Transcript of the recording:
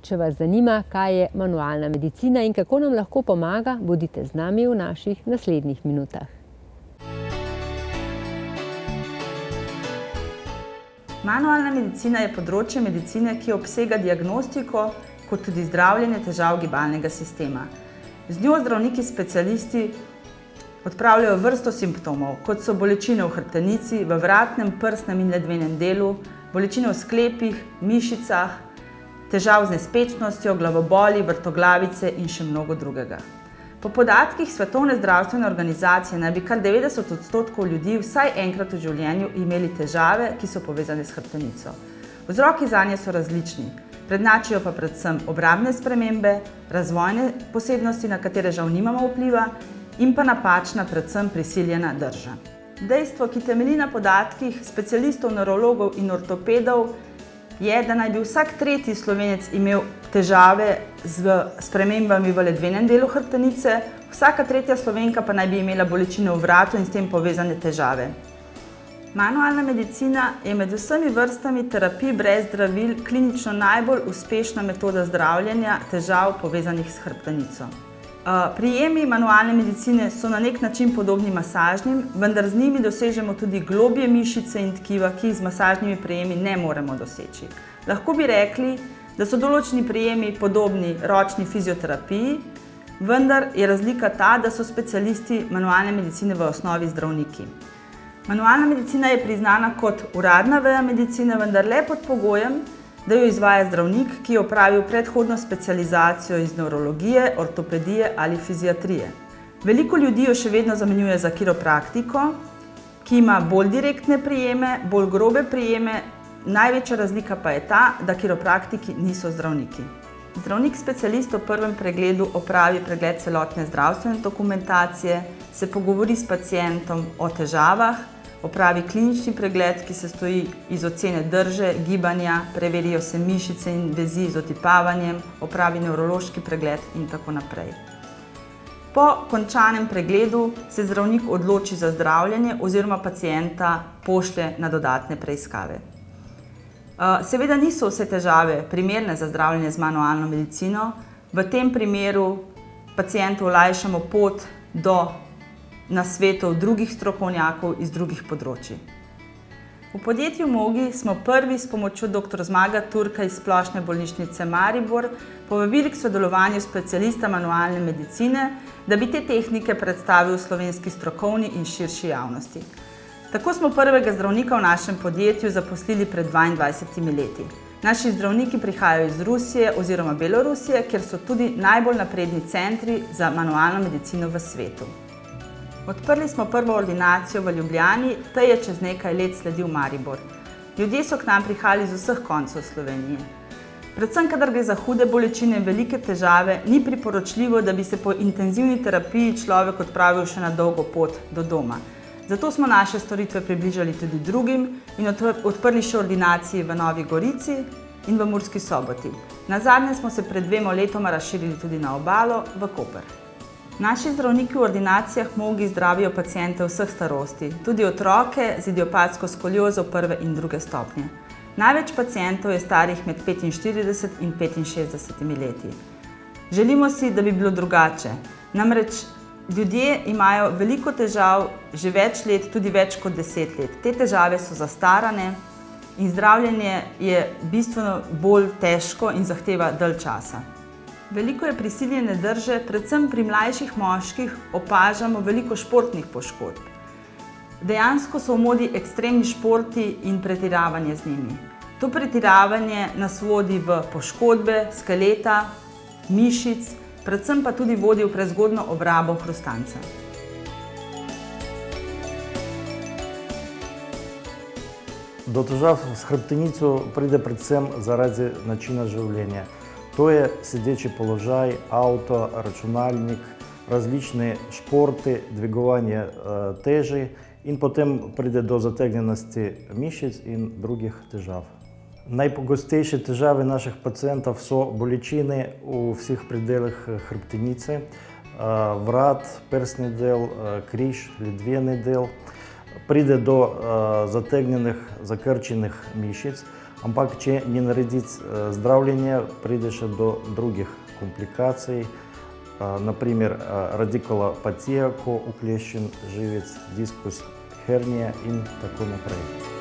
Če vas zanima, kaj je manualna medicina in kako nam lahko pomaga, bodite z nami v naših naslednjih minutah. Manualna medicina je področje medicine, ki obsega diagnostiko kot tudi zdravljenje težav gibalnega sistema. Z njo zdravniki specialisti odpravljajo vrsto simptomov, kot so bolečine v hrbtenici, v vratnem, prsnem in ledvenem delu, bolečine v sklepih, mišicah, težav z nespečnostjo, glavoboli, vrtoglavice in še mnogo drugega. Po podatkih Svetovne zdravstvene organizacije naj bi kar 90% ljudi vsaj enkrat v življenju imeli težave, ki so povezane s hrbtenico. Vzroki zanje so različni, prednjačijo pa predvsem obrambne spremembe, razvojne posebnosti, na katere žal nimamo vpliva, in pa napačna, predvsem prisiljena drža. Dejstvo, ki temelji na podatkih specialistov, nevrologov in ortopedov, je, da naj bi vsak tretji Slovenec imel težave z spremembami v ledvenem delu hrbtenice, vsaka tretja Slovenka pa naj bi imela bolečine v vratu in s tem povezane težave. Manualna medicina je med vsemi vrstami terapij brez zdravil klinično najbolj uspešna metoda zdravljenja težav povezanih s hrbtenico. Prijemi manualne medicine so na nek način podobni masažnim, vendar z njimi dosežemo tudi globje mišice in tkiva, ki jih z masažnimi prijemi ne moremo doseči. Lahko bi rekli, da so določeni prijemi podobni ročni fizioterapiji, vendar je razlika ta, da so specialisti manualne medicine v osnovi zdravniki. Manualna medicina je priznana kot uradna veja medicine, vendar le pod pogojem, da jo izvaja zdravnik, ki je opravil predhodno specializacijo iz nevrologije, ortopedije ali fiziatrije. Veliko ljudi jo še vedno zamenjuje za kiropraktiko, ki ima bolj direktne prijeme, bolj grobe prijeme, največja razlika pa je ta, da kiropraktiki niso zdravniki. Zdravnik specialist v prvem pregledu opravi pregled celotne zdravstvene dokumentacije, se pogovori s pacientom o težavah, opravi klinični pregled, ki se stoji iz ocene drže, gibanja, preverijo se mišice in vezi z otipavanjem, opravi nevrološki pregled in tako naprej. Po končanem pregledu se zdravnik odloči za zdravljenje oziroma pacienta pošlje na dodatne preiskave. Seveda niso vse težave primerne za zdravljenje z manualno medicino. V tem primeru pacientu olajšamo pot do nasvetov drugih strokovnjakov iz drugih področij. V podjetju Mogi smo prvi s pomočjo dr. Zmaga Turka iz Splošne bolnišnice Maribor povabili k sodelovanju specialista manualne medicine, da bi te tehnike predstavil slovenski strokovni in širši javnosti. Tako smo prvega zdravnika v našem podjetju zaposlili pred 22 leti. Naši zdravniki prihajajo iz Rusije oziroma Belorusije, kjer so tudi najbolj napredni centri za manualno medicino v svetu. Odprli smo prvo ordinacijo v Ljubljani, tej je čez nekaj let sledil Maribor. Ljudje so k nam prihajali z vseh koncev Slovenije. Predvsem, kadar gre za hude bolečine in velike težave, ni priporočljivo, da bi se po intenzivni terapiji človek odpravil še na dolgo pot do doma. Zato smo naše storitve približali tudi drugim in odprli še ordinaciji v Novi Gorici in v Murski Soboti. Nazadnje smo se pred 2 letoma razširili tudi na obalo v Koper. Naši zdravniki v ordinacijah Mogi zdravijo paciente vseh starosti, tudi otroke z idiopatsko skoliozo 1. in 2. stopnje. Največ pacientov je starih med 45 in 65 leti. Želimo si, da bi bilo drugače. Namreč ljudje imajo veliko težav že več let, tudi več kot 10 let. Te težave so zastarane in zdravljenje je bistveno bolj težko in zahteva dalj časa. Veliko je prisiljene drže, predvsem pri mlajših moških opažamo veliko športnih poškodb. Dejansko so v modi ekstremni športi in pretiravanje z njimi. To pretiravanje nas vodi v poškodbe skeleta, mišic, predvsem pa tudi vodi v prezgodnjo obrabo hrustanca. До težav s hrbtenico pride predvsem zaradi načina življenja. To je sedeči položaj, avto, računalnik, različni športi, dvigovanje teži in potem pride do zategnjenosti mišic in drugih težav. Najpogostejše težave naših pacientov so bolečine v vseh predelih hrbtenice, vrat, prsni del, križ, ledveni del. pride do zategnjenih, zakrčenih mišic, ampak če ne narediti zdravljenje, pride še do drugih komplikacij, naprimer radikulopatija, ko ukleščen živec, diskus hernije in tako naprej.